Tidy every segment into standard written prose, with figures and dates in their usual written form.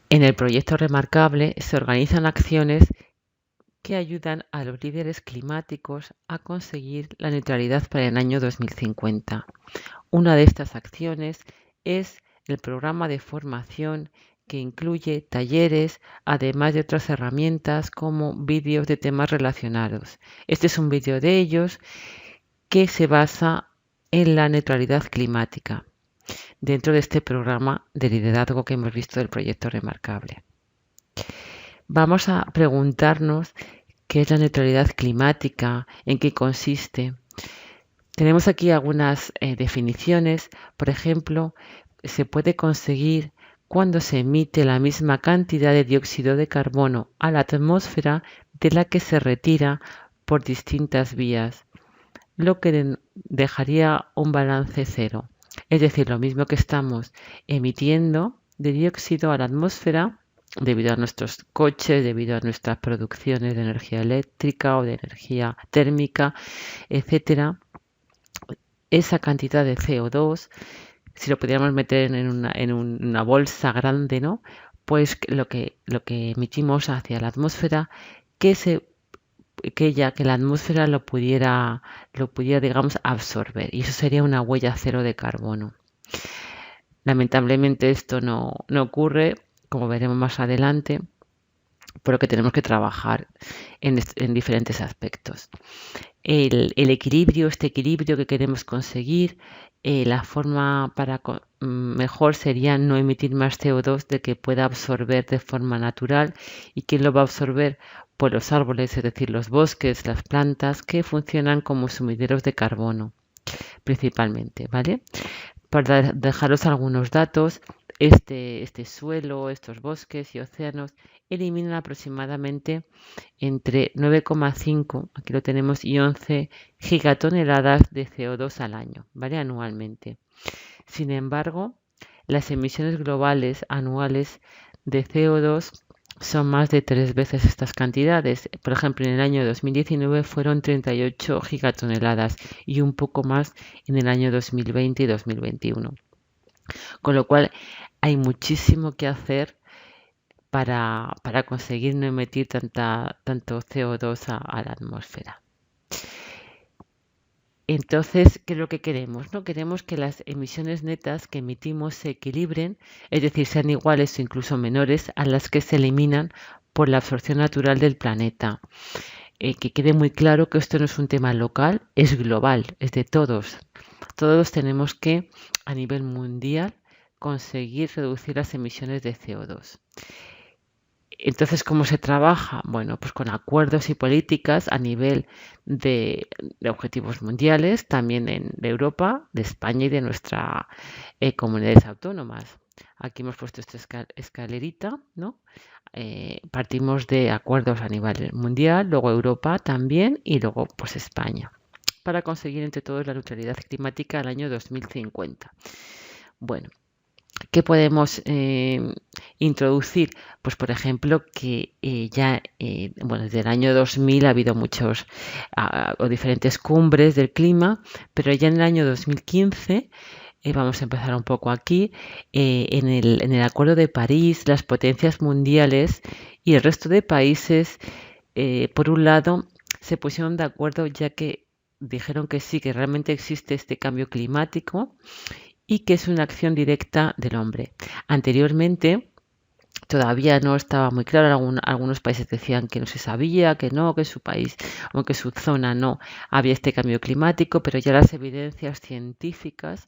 En el proyecto Remarkable se organizan acciones que ayudan a los líderes climáticos a conseguir la neutralidad para el año 2050. Una de estas acciones es el programa de formación que incluye talleres, además de otras herramientas como vídeos de temas relacionados. Este es un vídeo de ellos que se basa en la neutralidad climática dentro de este programa de liderazgo que hemos visto del proyecto Remarkable. Vamos a preguntarnos qué es la neutralidad climática, en qué consiste. Tenemos aquí algunas definiciones. Por ejemplo, se puede conseguir cuando se emite la misma cantidad de dióxido de carbono a la atmósfera de la que se retira por distintas vías, lo que dejaría un balance cero. Es decir, lo mismo que estamos emitiendo de dióxido a la atmósfera debido a nuestros coches, debido a nuestras producciones de energía eléctrica o de energía térmica, etcétera, esa cantidad de CO2, si lo pudiéramos meter en una bolsa grande, ¿no? Pues lo que emitimos hacia la atmósfera, que que la atmósfera lo pudiera, digamos, absorber. Y eso sería una huella cero de carbono. Lamentablemente esto no ocurre, como veremos más adelante, por lo que tenemos que trabajar en diferentes aspectos. El equilibrio, este equilibrio que queremos conseguir, la forma para mejor sería no emitir más CO2 de que pueda absorber de forma natural. ¿Y quién lo va a absorber? Pues los árboles, es decir, los bosques, las plantas que funcionan como sumideros de carbono principalmente, ¿vale? Para dejaros algunos datos, este suelo, estos bosques y océanos eliminan aproximadamente entre 9,5, aquí lo tenemos, y 11 gigatoneladas de CO2 al año, ¿vale? Anualmente. Sin embargo, las emisiones globales anuales de CO2 son más de 3 veces estas cantidades. Por ejemplo, en el año 2019 fueron 38 gigatoneladas y un poco más en el año 2020 y 2021. Con lo cual, hay muchísimo que hacer para conseguir no emitir tanto CO2 a la atmósfera. Entonces, ¿qué es lo que queremos? ¿No? Queremos que las emisiones netas que emitimos se equilibren, es decir, sean iguales o incluso menores a las que se eliminan por la absorción natural del planeta. Que quede muy claro que esto no es un tema local, es global, es de todos. Todos tenemos que, a nivel mundial, conseguir reducir las emisiones de CO2. Entonces, ¿cómo se trabaja? Bueno, pues con acuerdos y políticas a nivel de objetivos mundiales, también de Europa, de España y de nuestras comunidades autónomas. Aquí hemos puesto esta escalerita, ¿no? Partimos de acuerdos a nivel mundial, luego Europa también y luego pues España, para conseguir entre todos la neutralidad climática al año 2050. Bueno, ¿qué podemos introducir? Pues por ejemplo que bueno, desde el año 2000 ha habido muchos o diferentes cumbres del clima, pero ya en el año 2015, vamos a empezar un poco aquí, en el Acuerdo de París, las potencias mundiales y el resto de países, por un lado, se pusieron de acuerdo ya que dijeron que sí, que realmente existe este cambio climático y que es una acción directa del hombre. Anteriormente todavía no estaba muy claro, algunos países decían que no se sabía, que no, que su país o que su zona no había este cambio climático, pero ya las evidencias científicas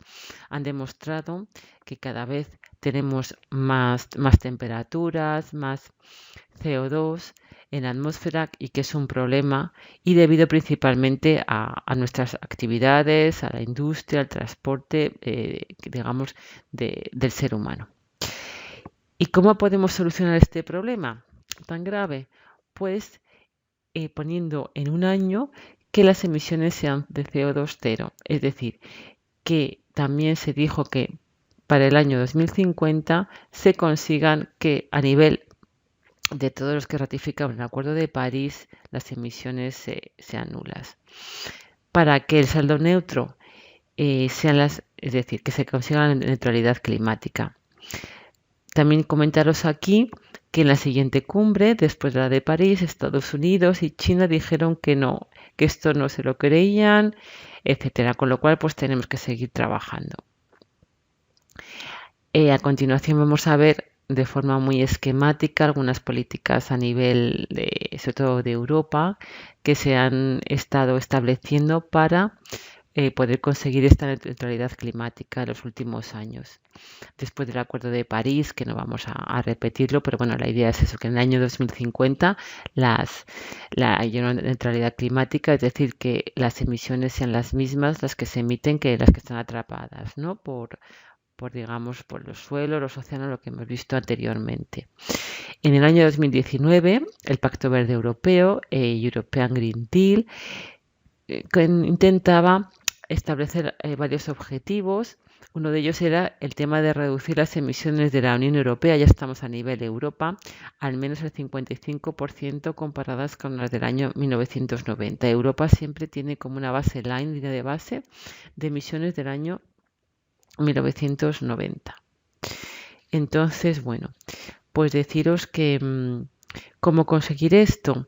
han demostrado que cada vez tenemos más temperaturas, más CO2 en la atmósfera y que es un problema y debido principalmente a nuestras actividades, a la industria, al transporte, digamos, del ser humano. ¿Y cómo podemos solucionar este problema tan grave? Pues poniendo en un año que las emisiones sean de CO2 cero. Es decir, que también se dijo que para el año 2050 se consigan que a nivel de todos los que ratificaron el Acuerdo de París las emisiones sean nulas. Para que el saldo neutro es decir, que se consiga la neutralidad climática. También comentaros aquí que en la siguiente cumbre, después de la de París, Estados Unidos y China dijeron que no, que esto no se lo creían, etcétera. Con lo cual, pues tenemos que seguir trabajando. A continuación vamos a ver de forma muy esquemática algunas políticas a nivel sobre todo de Europa, que se han estado estableciendo para poder conseguir esta neutralidad climática en los últimos años. Después del Acuerdo de París, que no vamos a repetirlo, pero bueno, la idea es eso, que en el año 2050 haya una neutralidad climática, es decir, que las emisiones sean las mismas las que se emiten que las que están atrapadas, ¿no? Digamos, por los suelos, los océanos, lo que hemos visto anteriormente. En el año 2019, el Pacto Verde Europeo, European Green Deal, intentaba establecer varios objetivos. Uno de ellos era el tema de reducir las emisiones de la Unión Europea, ya estamos a nivel Europa, al menos el 55% comparadas con las del año 1990. Europa siempre tiene como una baseline, línea de base, de emisiones del año 1990. Entonces, bueno, pues deciros que cómo conseguir esto.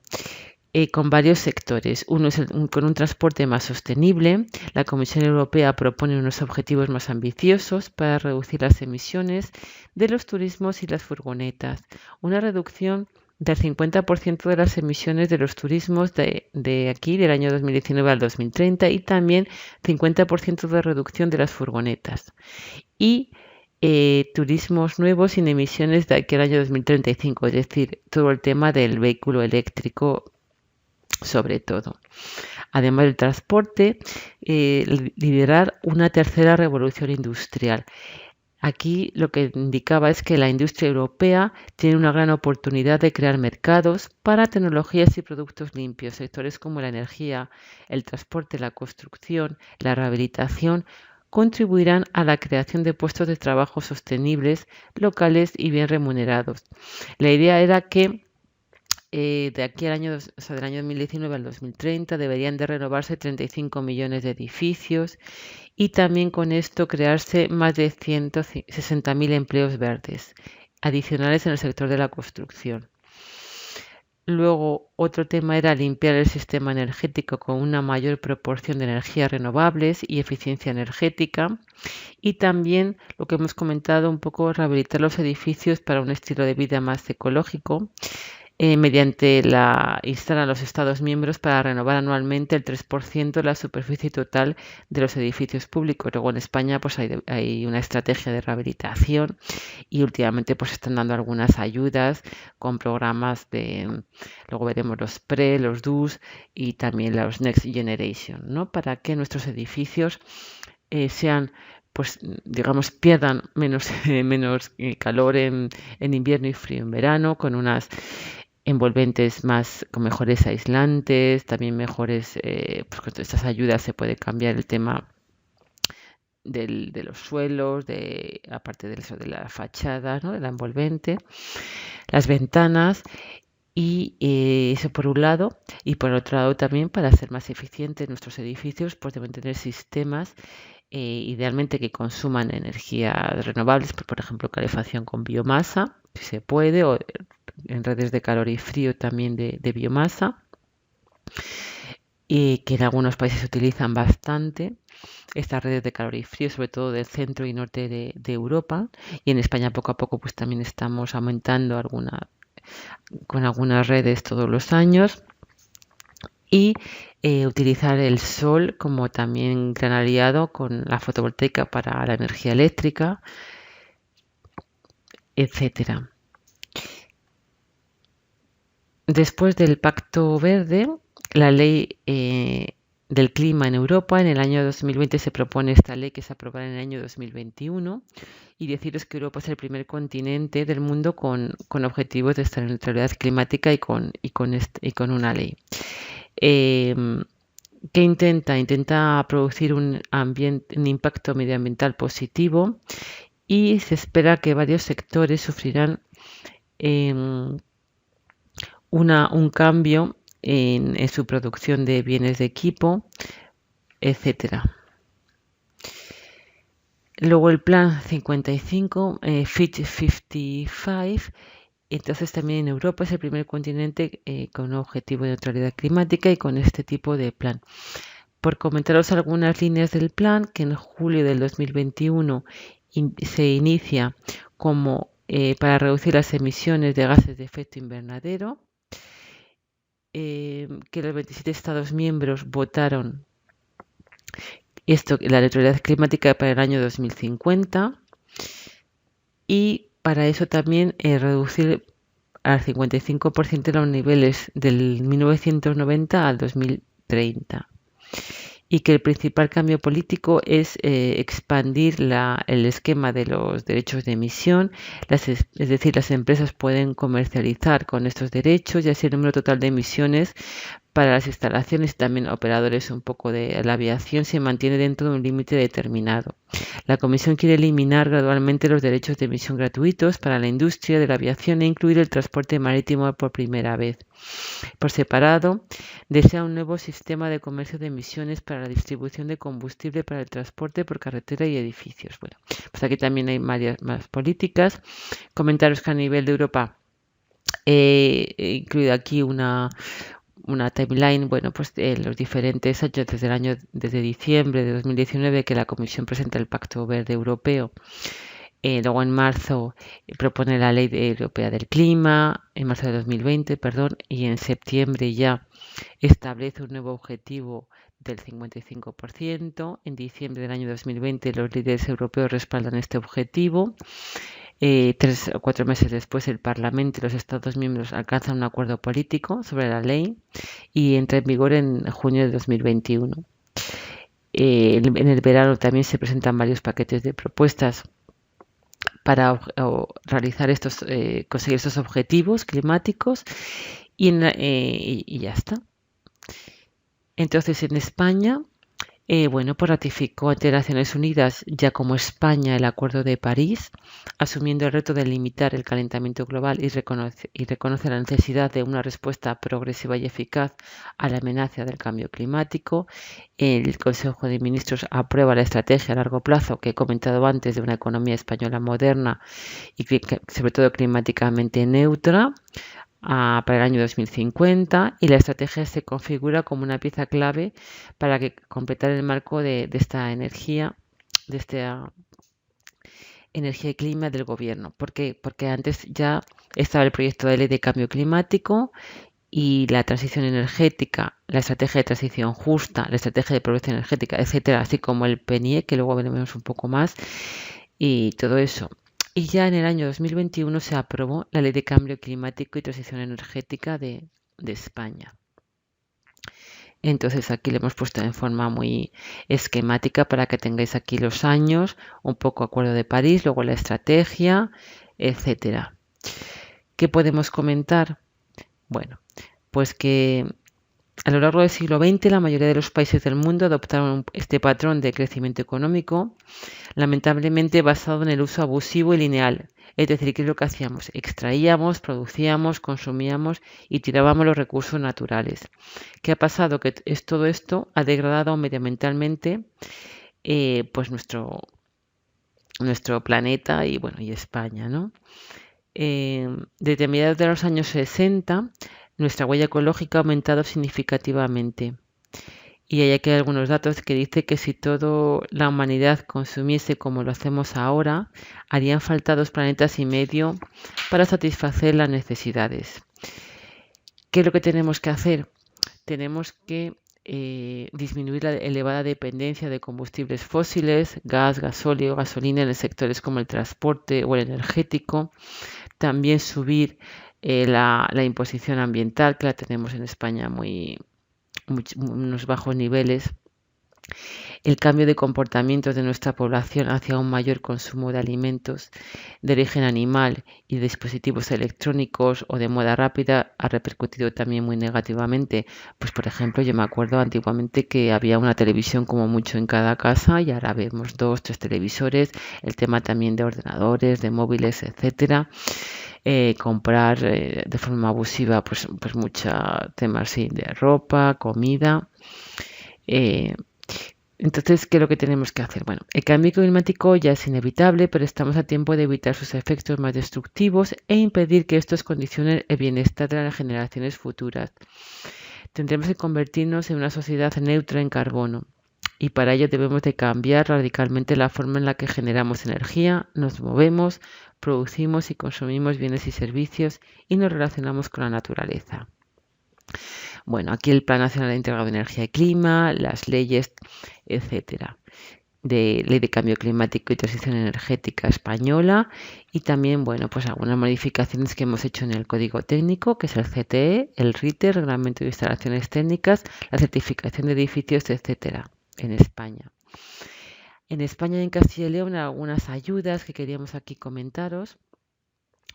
Con varios sectores. Uno es con un transporte más sostenible. La Comisión Europea propone unos objetivos más ambiciosos para reducir las emisiones de los turismos y las furgonetas. Una reducción del 50% de las emisiones de los turismos de aquí, del año 2019 al 2030, y también 50% de reducción de las furgonetas. Y turismos nuevos sin emisiones de aquí al año 2035, es decir, todo el tema del vehículo eléctrico sobre todo. Además del transporte, liderar una tercera revolución industrial. Aquí lo que indicaba es que la industria europea tiene una gran oportunidad de crear mercados para tecnologías y productos limpios. Sectores como la energía, el transporte, la construcción, la rehabilitación contribuirán a la creación de puestos de trabajo sostenibles, locales y bien remunerados. La idea era que de aquí al año, del año 2019 al 2030 deberían de renovarse 35 millones de edificios y también con esto crearse más de 160.000 empleos verdes adicionales en el sector de la construcción. Luego, otro tema era limpiar el sistema energético con una mayor proporción de energías renovables y eficiencia energética. Y también, lo que hemos comentado, un poco rehabilitar los edificios para un estilo de vida más ecológico. Mediante instalan los Estados miembros para renovar anualmente el 3% de la superficie total de los edificios públicos. Luego en España pues hay una estrategia de rehabilitación y últimamente pues están dando algunas ayudas con programas luego veremos los PRE, los DUS y también los Next Generation, ¿no? Para que nuestros edificios sean pues digamos pierdan menos calor en invierno y frío en verano, con unas envolventes con mejores aislantes, también mejores, pues con estas ayudas se puede cambiar el tema de los suelos, aparte de eso de la fachada, ¿no? De la envolvente, las ventanas y eso por un lado, y por otro lado también para ser más eficientes nuestros edificios, pues deben tener sistemas idealmente que consuman energías renovables, por ejemplo calefacción con biomasa, si se puede, o en redes de calor y frío también de biomasa, y que en algunos países se utilizan bastante estas redes de calor y frío, sobre todo del centro y norte de Europa, y en España poco a poco pues también estamos aumentando con algunas redes todos los años, y utilizar el sol como también gran aliado con la fotovoltaica para la energía eléctrica, etcétera. Después del Pacto Verde, la Ley del Clima en Europa, en el año 2020 se propone esta ley que se aprobará en el año 2021, y deciros que Europa es el primer continente del mundo con objetivos de estar en neutralidad climática y con una ley. ¿Qué intenta? Intenta producir un impacto medioambiental positivo, y se espera que varios sectores sufrirán un cambio en su producción de bienes de equipo, etcétera. Luego el plan 55, Fit 55, entonces también en Europa es el primer continente con un objetivo de neutralidad climática y con este tipo de plan. Por comentaros algunas líneas del plan, que en julio del 2021 se inicia como para reducir las emisiones de gases de efecto invernadero, que los 27 Estados miembros votaron la neutralidad climática para el año 2050 y para eso también reducir al 55% los niveles del 1990 al 2030. Y que el principal cambio político es expandir el esquema de los derechos de emisión, es decir, las empresas pueden comercializar con estos derechos y así el número total de emisiones para las instalaciones y también operadores un poco de la aviación se mantiene dentro de un límite determinado. La Comisión quiere eliminar gradualmente los derechos de emisión gratuitos para la industria de la aviación e incluir el transporte marítimo por primera vez. Por separado, desea un nuevo sistema de comercio de emisiones para la distribución de combustible para el transporte por carretera y edificios. Bueno, pues aquí también hay varias más políticas. Comentaros que a nivel de Europa he incluido aquí una timeline, bueno, pues los diferentes años desde diciembre de 2019 que la Comisión presenta el Pacto Verde Europeo. Luego en marzo propone la Ley Europea del Clima, en marzo de 2020, perdón, y en septiembre ya establece un nuevo objetivo del 55%. En diciembre del año 2020 los líderes europeos respaldan este objetivo. 3 o 4 meses después el Parlamento y los Estados miembros alcanzan un acuerdo político sobre la ley y entra en vigor en junio de 2021. En el verano también se presentan varios paquetes de propuestas para realizar conseguir estos objetivos climáticos y ya está. Entonces en España, bueno, pues ratificó ante Naciones Unidas ya como España el Acuerdo de París, asumiendo el reto de limitar el calentamiento global y reconoce la necesidad de una respuesta progresiva y eficaz a la amenaza del cambio climático. El Consejo de Ministros aprueba la estrategia a largo plazo que he comentado antes de una economía española moderna y sobre todo climáticamente neutra para el año 2050 y la estrategia se configura como una pieza clave para completar el marco de esta energía y clima del gobierno. ¿Por qué? Porque antes ya estaba el proyecto de ley de cambio climático y la transición energética, la estrategia de transición justa, la estrategia de pobreza energética, etcétera, así como el PNIE, que luego veremos un poco más, y todo eso. Y ya en el año 2021 se aprobó la Ley de Cambio Climático y Transición Energética de España. Entonces aquí le hemos puesto en forma muy esquemática para que tengáis aquí los años, un poco Acuerdo de París, luego la estrategia, etcétera. ¿Qué podemos comentar? Bueno, pues que a lo largo del siglo XX la mayoría de los países del mundo adoptaron este patrón de crecimiento económico, lamentablemente basado en el uso abusivo y lineal. Es decir, ¿qué es lo que hacíamos? Extraíamos, producíamos, consumíamos y tirábamos los recursos naturales. ¿Qué ha pasado? Que todo esto ha degradado medioambientalmente pues nuestro planeta y bueno y España, ¿no? Desde mediados de los años 60 nuestra huella ecológica ha aumentado significativamente. Y hay aquí algunos datos que dice que si toda la humanidad consumiese como lo hacemos ahora, harían falta 2 planetas y medio para satisfacer las necesidades. ¿Qué es lo que tenemos que hacer? Tenemos que disminuir la elevada dependencia de combustibles fósiles, gas, gasóleo, gasolina en sectores como el transporte o el energético. También subir la imposición ambiental, que la tenemos en España unos bajos niveles. El cambio de comportamientos de nuestra población hacia un mayor consumo de alimentos de origen animal y de dispositivos electrónicos o de moda rápida ha repercutido también muy negativamente. Pues por ejemplo, yo me acuerdo antiguamente que había una televisión como mucho en cada casa y ahora vemos 2, 3 televisores. El tema también de ordenadores, de móviles, etcétera. Comprar de forma abusiva pues muchos temas sí, de ropa, comida. Entonces, ¿qué es lo que tenemos que hacer? Bueno, el cambio climático ya es inevitable, pero estamos a tiempo de evitar sus efectos más destructivos e impedir que estos condicionen el bienestar de las generaciones futuras. Tendremos que convertirnos en una sociedad neutra en carbono y para ello debemos de cambiar radicalmente la forma en la que generamos energía, nos movemos, producimos y consumimos bienes y servicios y nos relacionamos con la naturaleza. Bueno, aquí el Plan Nacional Integrado de Energía y Clima, las leyes, etcétera, de Ley de Cambio Climático y Transición Energética Española y también, bueno, pues algunas modificaciones que hemos hecho en el Código Técnico, que es el CTE, el RITE, Reglamento de Instalaciones Técnicas, la certificación de edificios, etcétera, en España. En España y en Castilla y León algunas ayudas que queríamos aquí comentaros.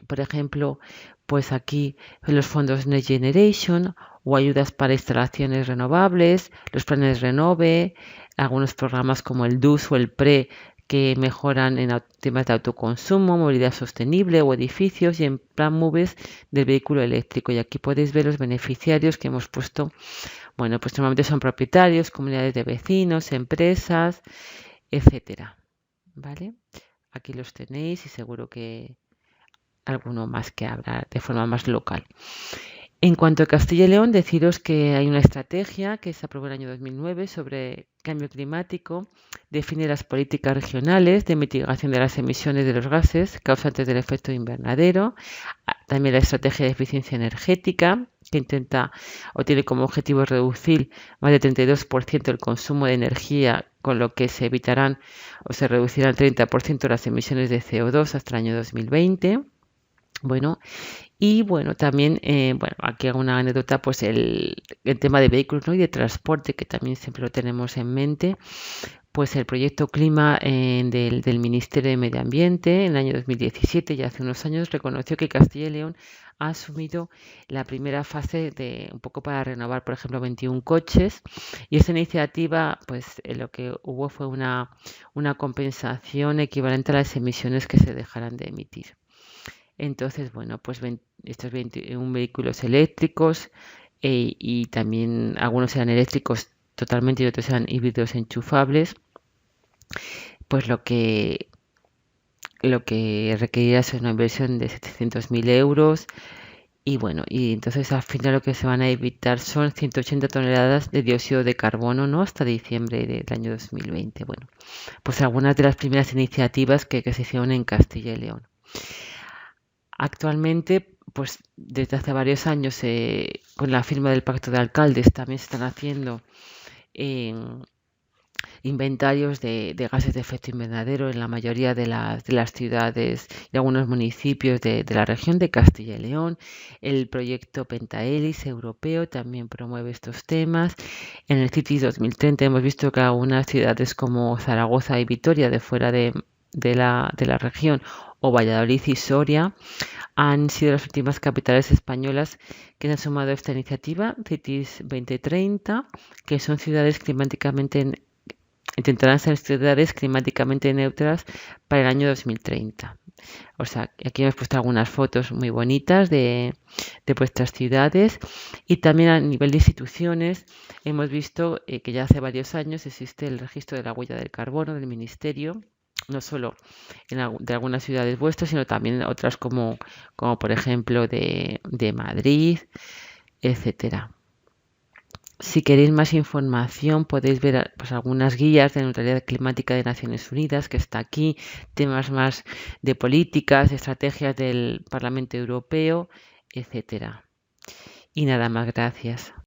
Por ejemplo, pues aquí los fondos Next Generation o ayudas para instalaciones renovables, los planes Renove, algunos programas como el DUS o el PRE que mejoran en temas de autoconsumo, movilidad sostenible o edificios y en plan MOVES del vehículo eléctrico. Y aquí podéis ver los beneficiarios que hemos puesto. Bueno, pues normalmente son propietarios, comunidades de vecinos, empresas, etcétera. ¿Vale? Aquí los tenéis y seguro que alguno más que hablar de forma más local. En cuanto a Castilla y León, deciros que hay una estrategia que se aprobó en el año 2009 sobre cambio climático, define las políticas regionales de mitigación de las emisiones de los gases causantes del efecto invernadero, también la estrategia de eficiencia energética, que intenta o tiene como objetivo reducir más del 32% el consumo de energía, con lo que se evitarán o se reducirán 30% las emisiones de CO2 hasta el año 2020. Bueno, y bueno, también, aquí hago una anécdota, pues el tema de vehículos, ¿no? Y de transporte, que también siempre lo tenemos en mente, pues el proyecto Clima del Ministerio de Medio Ambiente en el año 2017, ya hace unos años, reconoció que Castilla y León ha asumido la primera fase de un poco para renovar, por ejemplo, 21 coches, y esta iniciativa, pues lo que hubo fue una compensación equivalente a las emisiones que se dejarán de emitir. Entonces, bueno, pues estos 21 vehículos eléctricos y también algunos eran eléctricos totalmente y otros eran híbridos enchufables, pues lo que requerirá es una inversión de 700.000 euros y bueno, y entonces al final lo que se van a evitar son 180 toneladas de dióxido de carbono, ¿no? Hasta diciembre del año 2020. Bueno, pues algunas de las primeras iniciativas que se hicieron en Castilla y León. Actualmente, pues desde hace varios años, con la firma del Pacto de Alcaldes, también se están haciendo inventarios de gases de efecto invernadero en la mayoría de las ciudades y algunos municipios de la región de Castilla y León. El proyecto Pentaelis europeo también promueve estos temas. En el CITES 2030 hemos visto que algunas ciudades como Zaragoza y Vitoria, de fuera de la región, o Valladolid y Soria, han sido las últimas capitales españolas que se han sumado a esta iniciativa, CITES 2030, que son ciudades intentarán ser ciudades climáticamente neutras para el año 2030. O sea, aquí hemos puesto algunas fotos muy bonitas de vuestras ciudades y también a nivel de instituciones hemos visto que ya hace varios años existe el registro de la huella del carbono del Ministerio, no solo de algunas ciudades vuestras, sino también otras como por ejemplo de Madrid, etcétera. Si queréis más información podéis ver pues, algunas guías de neutralidad climática de Naciones Unidas, que está aquí, temas más de políticas, estrategias del Parlamento Europeo, etcétera. Y nada más, gracias.